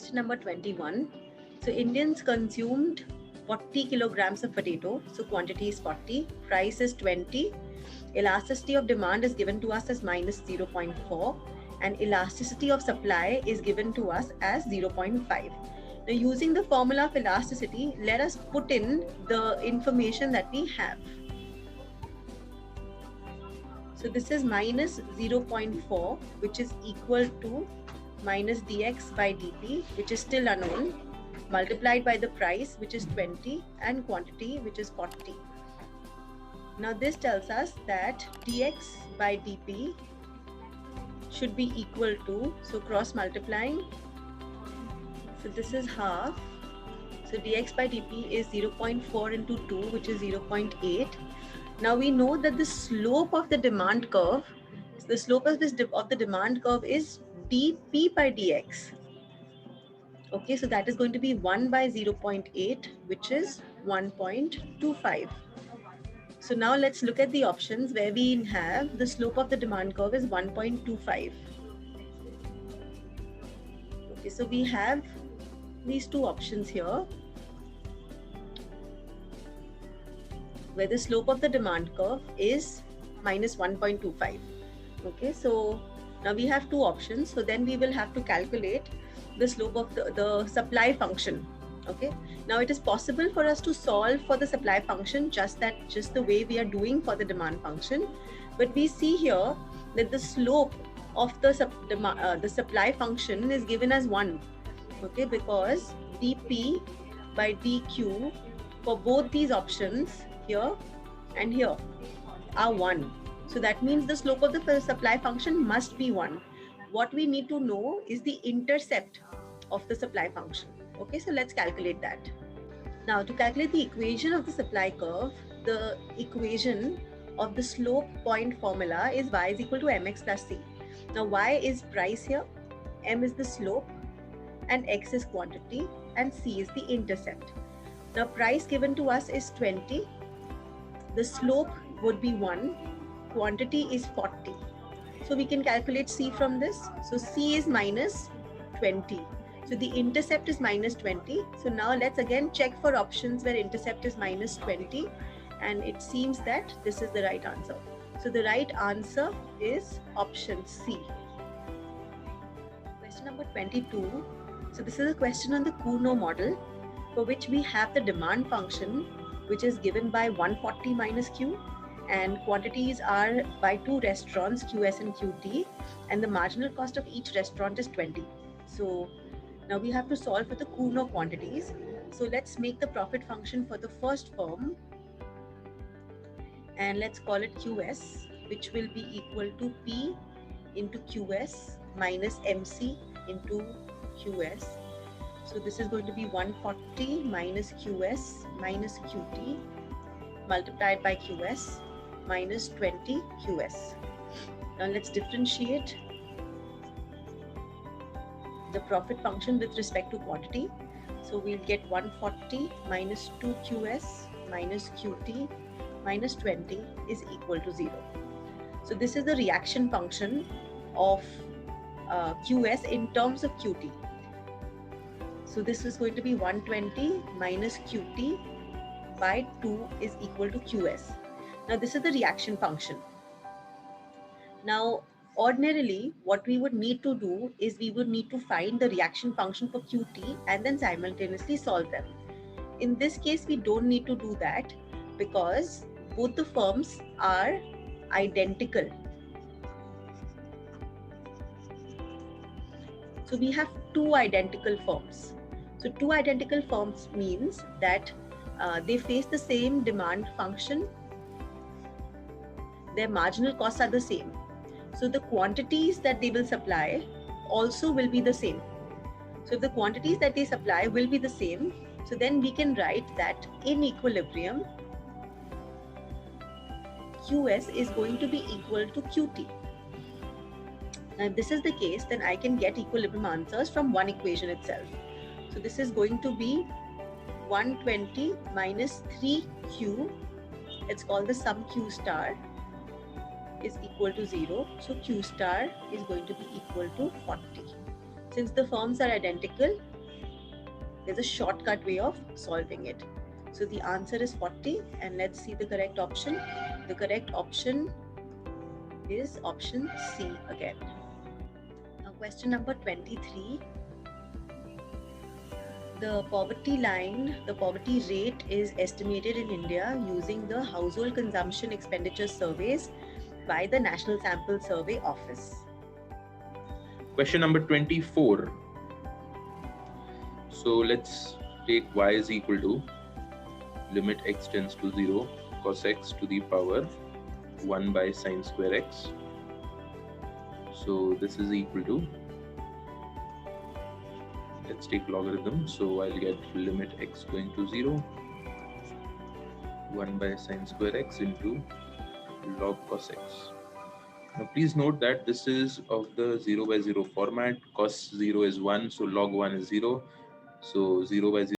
Question number 21. So Indians consumed 40 kilograms of potato. So quantity is 40, price is 20. Elasticity of demand is given to us as minus 0.4 and elasticity of supply is given to us as 0.5. Now using the formula of elasticity, let us put in the information that we have. So this is minus 0.4, which is equal to minus dx by dt, which is still unknown, multiplied by the price, which is 20, and quantity, which is 40. Now this tells us that dx by dp should be equal to, so cross multiplying, so this is half, so dx by dp is 0.4 into 2, which is 0.8. Now we know that the slope of the demand curve, the slope of the demand curve is dp by dx. Okay, so that is going to be 1 by 0.8, which is 1.25. So now let's look at the options where we have the slope of the demand curve is 1.25. Okay, so we have these two options here, where the slope of the demand curve is minus 1.25. Okay, so now we have two options. So then we will have to calculate the slope of the supply function. Okay, now it is possible for us to solve for the supply function just the way we are doing for the demand function. But we see here that the slope of the supply function is given as 1. Okay, because dp by dq for both these options here and here are 1. So that means the slope of the supply function must be 1. What we need to know is the intercept of the supply function. Okay, so let's calculate that. Now to calculate the equation of the supply curve, the equation of the slope point formula is y is equal to mx plus c. Now y is price here, m is the slope, and x is quantity, and c is the intercept. Now price given to us is 20, the slope would be 1, quantity is 40. So we can calculate c from this. So c is minus 20. So the intercept is minus 20. So now let's again check for options where intercept is minus 20, and it seems that this is the right answer. So the right answer is option C. Question number 22. So this is a question on the Cournot model, for which we have the demand function, which is given by 140 minus Q, and quantities are by two restaurants, QS and QT, and the marginal cost of each restaurant is 20. So now we have to solve for the Cournot quantities. So let's make the profit function for the first firm, and let's call it QS, which will be equal to P into QS minus MC into QS. So this is going to be 140 minus QS minus QT multiplied by QS minus 20 QS. Now let's differentiate the profit function with respect to quantity. So we'll get 140 minus 2QS minus QT minus 20 is equal to 0. So this is the reaction function of QS in terms of QT. So this is going to be 120 minus QT by 2 is equal to QS. Now this is the reaction function. Now ordinarily what we would need to do is we would need to find the reaction function for QT and then simultaneously solve them. In this case we don't need to do that because both the firms are identical. So we have two identical firms. So two identical firms means that they face the same demand function. Their marginal costs are the same. So the quantities that they will supply also will be the same. So if the quantities that they supply will be the same, so then we can write that in equilibrium, QS is going to be equal to QT. Now if this is the case, then I can get equilibrium answers from one equation itself. So this is going to be 120 minus 3Q, it's called the sum Q star, is equal to 0. So Q star is going to be equal to 40. Since the firms are identical, There's a shortcut way of solving it. So the answer is 40, and let's see the correct option. The correct option is option C again. Now question number 23. The poverty line, the poverty rate is estimated in India using the household consumption expenditure surveys by the National Sample Survey Office. Question number 24. So let's take y is equal to limit x tends to 0 cos x to the power 1 by sine square x. So this is equal to, let's take logarithm. So I'll get limit x going to 0, 1 by sine square x into log cos x. Now please note that this is of the 0 by 0 format. Cos 0 is 1, so log 1 is 0. So 0 by 0.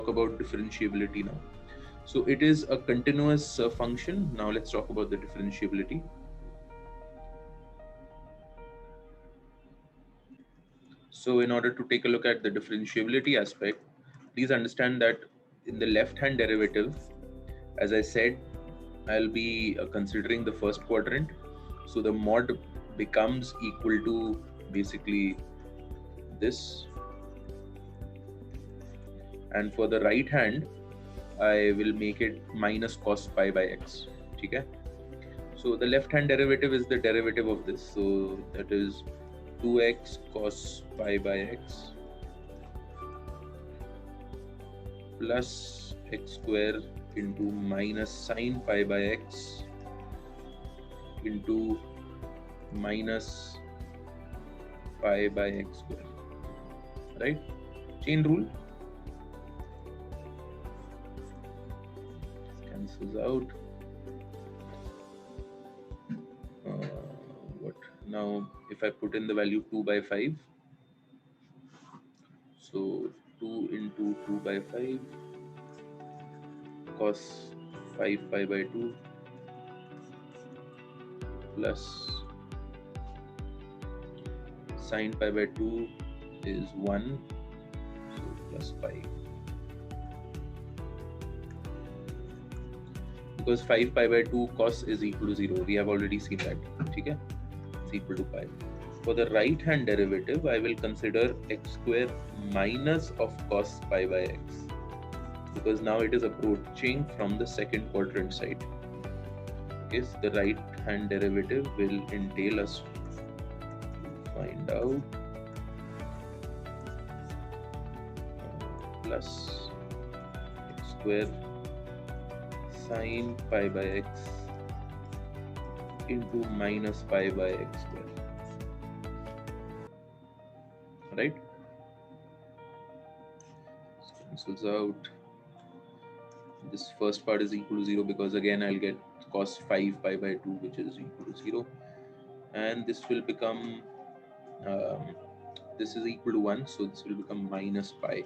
About differentiability now. So it is a continuous function. Now let's talk about the differentiability. So in order to take a look at the differentiability aspect, please understand that in the left hand derivative, as I said, I'll be considering the first quadrant. So the mod becomes equal to basically this. And for the right hand, I will make it minus cos pi by x. Okay? So the left hand derivative is the derivative of this. So that is 2x cos pi by x plus x square into minus sine pi by x into minus pi by x square. Right? Chain rule. Cancels out. What now? If I put in the value 2 by 5, so 2 into 2 by 5 cos 5 pi by 2 plus sine pi by 2 is 1, so plus pi. Because 5 pi by 2 cos is equal to 0. We have already seen that. Okay? It's equal to pi. For the right hand derivative, I will consider x square minus of cos pi by x, because now it is approaching from the second quadrant side. Okay, so the right hand derivative will entail us to find out plus x square sine pi by x into minus pi by x square. Right? This cancels out. This first part is equal to 0 because again I'll get cos 5 pi by 2, which is equal to 0. And this will become, this is equal to 1, so this will become minus pi.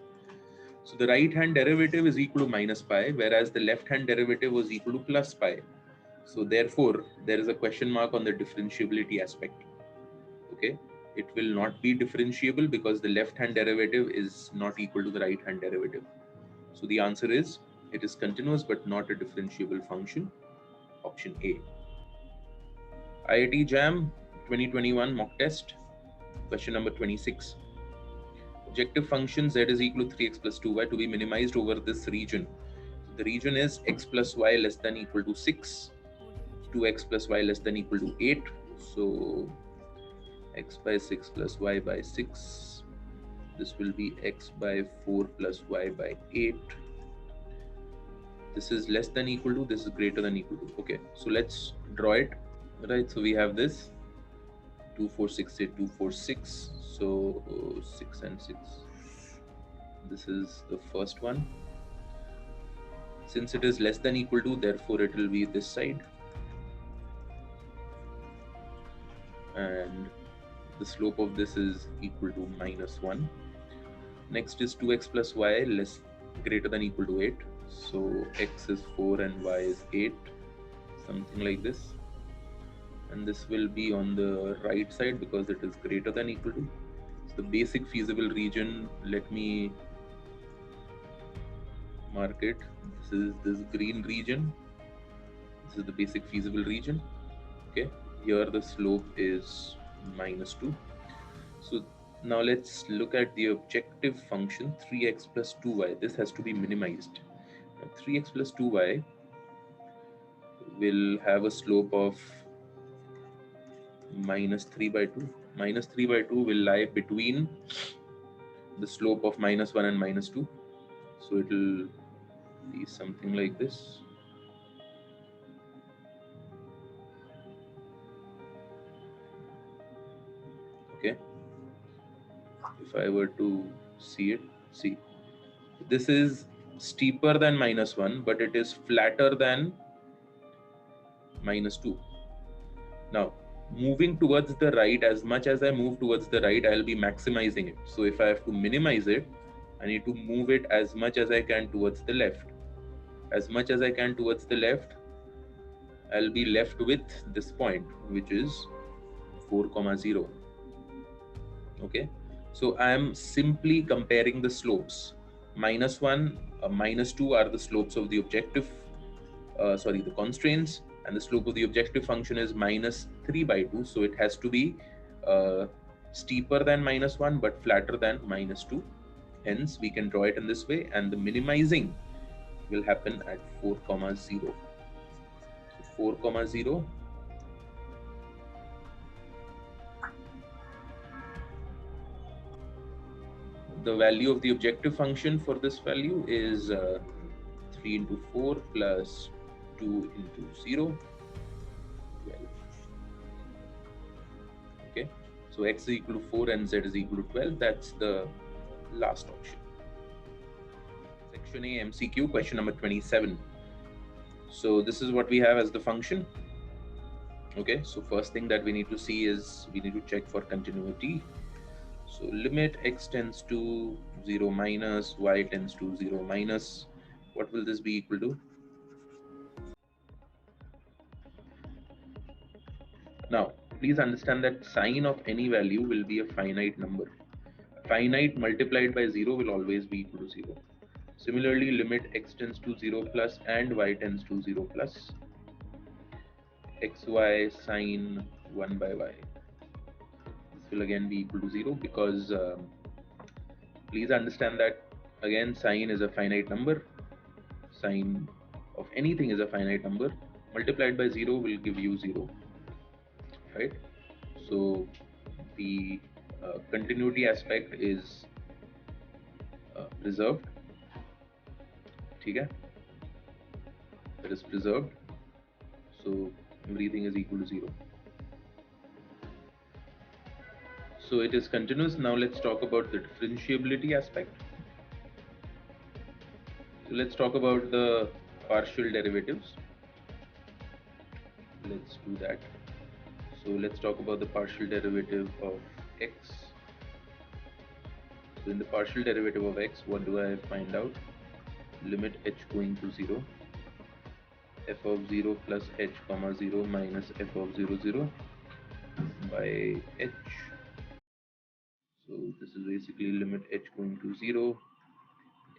So the right hand derivative is equal to minus pi, whereas the left hand derivative was equal to plus pi. So therefore, there is a question mark on the differentiability aspect. Okay, it will not be differentiable because the left hand derivative is not equal to the right hand derivative. So the answer is, it is continuous but not a differentiable function. Option A. IIT JAM 2021 mock test, question number 26. Objective function z is equal to 3x plus 2y to be minimized over this region. The region is x plus y less than equal to 6, 2x plus y less than equal to 8. So x by 6 plus y by 6. This will be x by 4 plus y by 8. This is less than equal to, this is greater than equal to. Okay, so let's draw it. Right, so we have this 2, 4, 6, 8, 2, 4, 6. So 6 and 6. This is the first one. Since it is less than equal to, therefore it will be this side. And the slope of this is equal to minus 1. Next is 2x plus y less greater than equal to 8. So x is 4 and y is 8, something like this. And this will be on the right side because it is greater than equal to. So the basic feasible region, let me mark it. This is this green region. This is the basic feasible region. Okay, here the slope is minus 2. So now let's look at the objective function 3x plus 2y. This has to be minimized. Now 3x plus 2y will have a slope of minus 3 by 2. Minus 3 by 2 will lie between the slope of minus 1 and minus 2. So it will be something like this. Okay. If I were to see it, see, this is steeper than minus 1, but it is flatter than minus 2. Now, moving towards the right, as much as I move towards the right, I'll be maximizing it. So if I have to minimize it, I need to move it as much as I can towards the left. As much as I can towards the left, I'll be left with this point, which is 4, 0. Okay. So I am simply comparing the slopes. -1, -2 are the slopes of the objective, the constraints, and the slope of the objective function is -3/2. So it has to be steeper than -1 but flatter than -2. Hence, we can draw it in this way, and the minimizing will happen at 4, 0. So 4, 0. The value of the objective function for this value is 3 into 4 plus 2 into 0, 12. Okay, so x is equal to 4 and z is equal to 12. That's the last option. Section A MCQ, question number 27. So this is what we have as the function. Okay, so first thing that we need to see is we need to check for continuity. So limit x tends to 0 minus, y tends to 0 minus. What will this be equal to? Now, please understand that sine of any value will be a finite number. Finite multiplied by 0 will always be equal to 0. Similarly, limit x tends to 0 plus and y tends to 0 plus, xy sine 1 by y. This will again be equal to 0 because please understand that again sine is a finite number. Sine of anything is a finite number. Multiplied by 0 will give you 0. Right? So the continuity aspect is preserved. Okay? That is preserved. So everything is equal to 0. So it is continuous. Now let's talk about the differentiability aspect. So let's talk about the partial derivatives. Let's do that. So let's talk about the partial derivative of x. So in the partial derivative of x, what do I find out? Limit h going to 0, f of 0 plus h comma 0 minus f of 0, 0 by h. So this is basically limit h going to 0,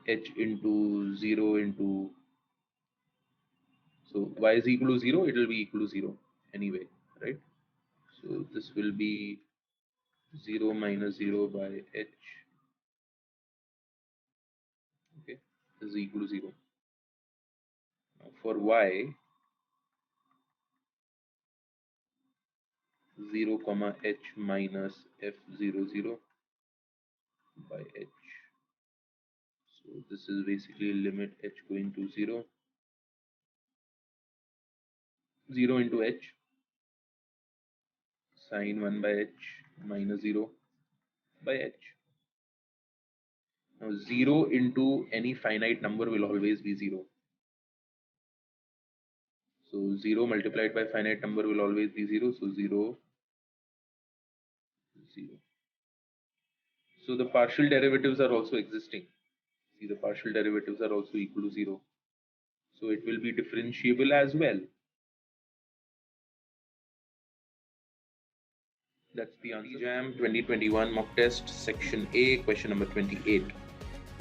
h into 0 into, so y is equal to 0, it will be equal to 0 anyway, right? So this will be 0 minus 0 by h, okay, this is equal to 0. Now for y, 0 comma h minus f0, 0 by h. So this is basically limit h going to 0, 0 into h, sine 1 by h minus 0 by h. Now 0 into any finite number will always be 0. So 0 multiplied by finite number will always be 0. So 0, 0. So the partial derivatives are also existing. See, the partial derivatives are also equal to 0. So it will be differentiable as well. That's the answer. JAM 2021 mock test, section A, question number 28.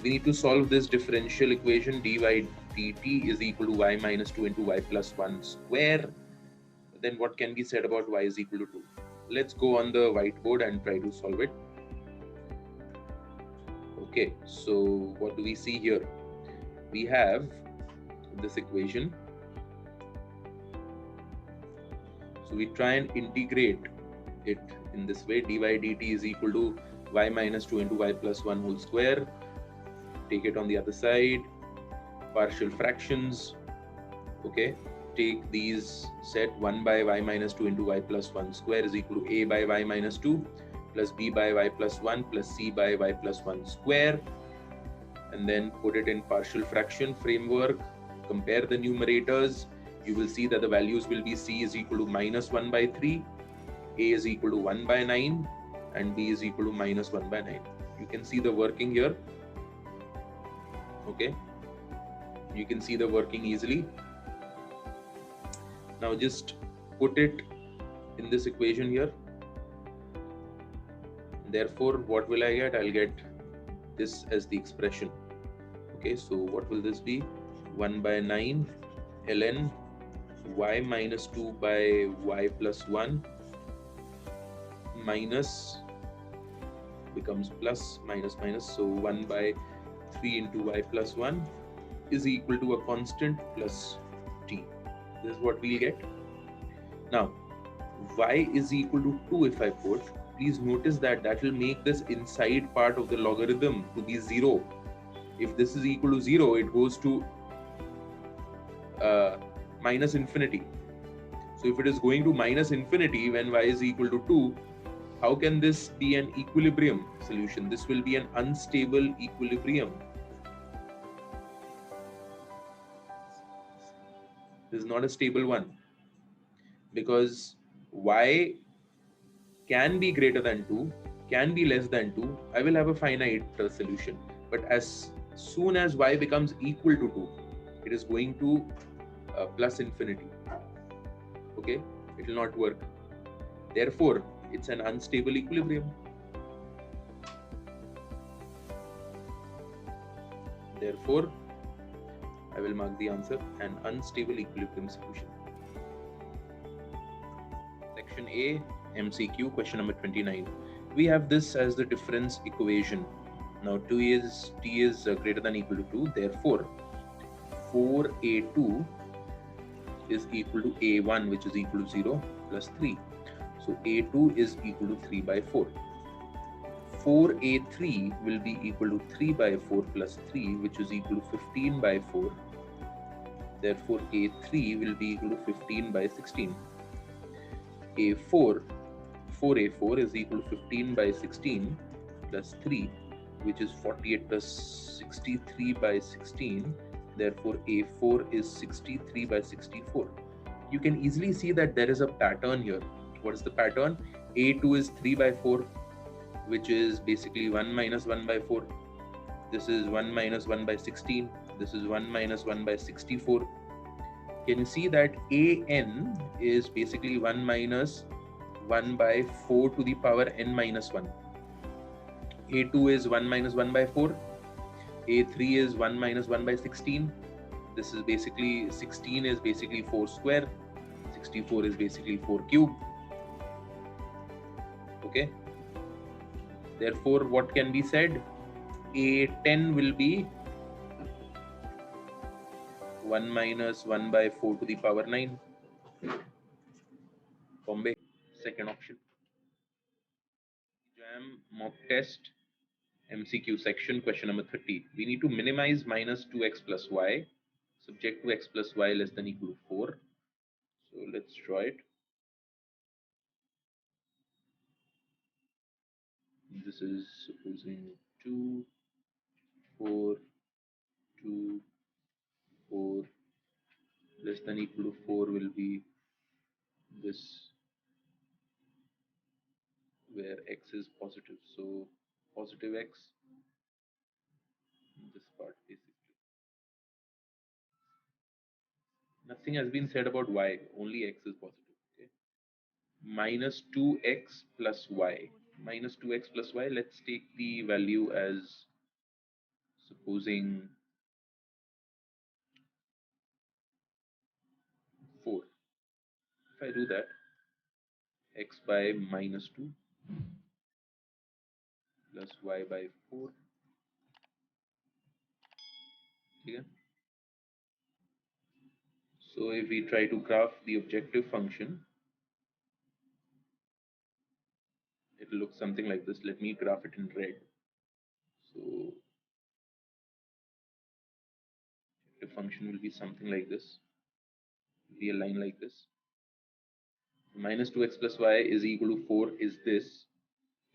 We need to solve this differential equation dy dt is equal to y minus 2 into y plus 1 square. Then what can be said about y is equal to 2? Let's go on the whiteboard and try to solve it. Okay, so what do we see here? We have this equation. So we try and integrate it in this way. Dy dt is equal to y minus 2 into y plus 1 whole square. Take it on the other side. Partial fractions. Okay, take these, set 1 by y minus 2 into y plus 1 square is equal to a by y minus 2 plus b by y plus 1 plus c by y plus 1 square, and then put it in partial fraction framework. Compare the numerators. You will see that the values will be c is equal to minus 1 by 3, a is equal to 1 by 9, and b is equal to minus 1 by 9. You can see the working here. Okay, you can see the working easily. Now just put it in this equation here. Therefore, what will I get? I'll get this as the expression. Okay, so what will this be? 1 by 9 ln y minus 2 by y plus 1 minus becomes plus minus minus, so 1 by 3 into y plus 1 is equal to a constant plus t. This is what we'll get. Now y is equal to 2 if I put, please notice that that will make this inside part of the logarithm to be 0. If this is equal to 0, it goes to minus infinity. So if it is going to minus infinity when y is equal to 2, how can this be an equilibrium solution? This will be an unstable equilibrium. This is not a stable one, because y can be greater than 2, can be less than 2. I will have a finite solution. But as soon as y becomes equal to 2, it is going to plus infinity. Okay, it will not work. Therefore, it's an unstable equilibrium. Therefore, I will mark the answer an unstable equilibrium solution. Section A, MCQ, question number 29. We have this as the difference equation. Now t is greater than or equal to 2. Therefore, 4a2 is equal to a1, which is equal to 0 plus 3. So a2 is equal to 3 by 4. 4a3 will be equal to 3 by 4 plus 3, which is equal to 15 by 4. Therefore, a3 will be equal to 15 by 16. A4, 4a4 is equal to 15 by 16 plus 3, which is 48 plus 63 by 16. Therefore, a4 is 63 by 64. You can easily see that there is a pattern here. What is the pattern? a2 is 3 by 4, which is basically 1 minus 1 by 4. This is 1 minus 1 by 16. This is 1 minus 1 by 64. Can you see that an is basically 1 minus 1 by 4 to the power n minus 1. a2 is 1 minus 1 by 4. a3 is 1 minus 1 by 16. This is basically 16 is basically 4 square. 64 is basically 4 cube. Okay. Therefore, what can be said? A10 will be 1 minus 1 by 4 to the power 9. Bombay, second option. Jam mock test MCQ section, question number 30. We need to minimize minus 2x plus y subject to x plus y less than or equal to 4. So let's draw it. This is supposing 2, 4, 2, 4 less than or equal to 4 will be this, where x is positive. So positive x, this part basically. Nothing has been said about y, only x is positive. Okay. Minus 2x plus y. Minus 2x plus y, let's take the value as supposing 4. If I do that, x by minus 2 plus y by 4. Okay. So if we try to graph the objective function, it will look something like this. Let me graph it in red. So the function will be something like this. Be a line like this. Minus 2x plus y is equal to 4 is this.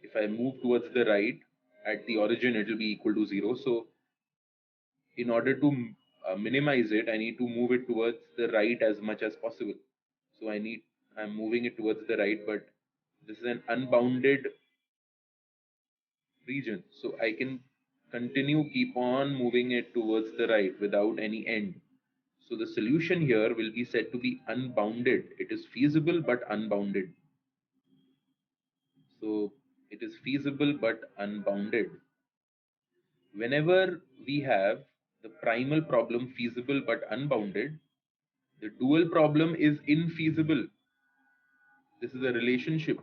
If I move towards the right, at the origin it will be equal to 0. So in order to minimize it, I need to move it towards the right as much as possible. So I'm moving it towards the right, but this is an unbounded region. So I can keep on moving it towards the right without any end. So the solution here will be said to be unbounded. It is feasible but unbounded. So it is feasible but unbounded. Whenever we have the primal problem feasible but unbounded, the dual problem is infeasible. This is a relationship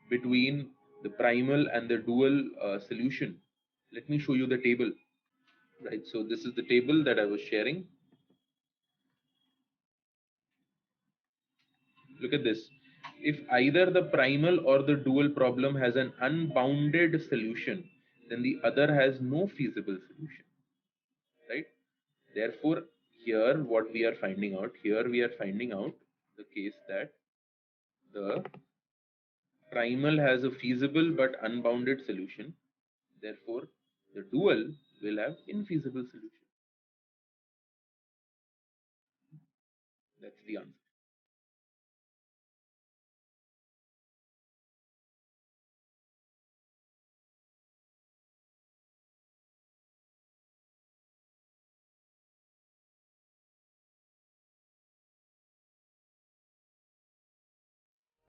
between the primal and the dual solution. Let me show you the table. Right, so this is the table that I was sharing. Look at this. If either the primal or the dual problem has an unbounded solution, then the other has no feasible solution. Right? Therefore, here what we are finding out, the case that the primal has a feasible but unbounded solution. Therefore, the dual will have infeasible solution. That's the answer.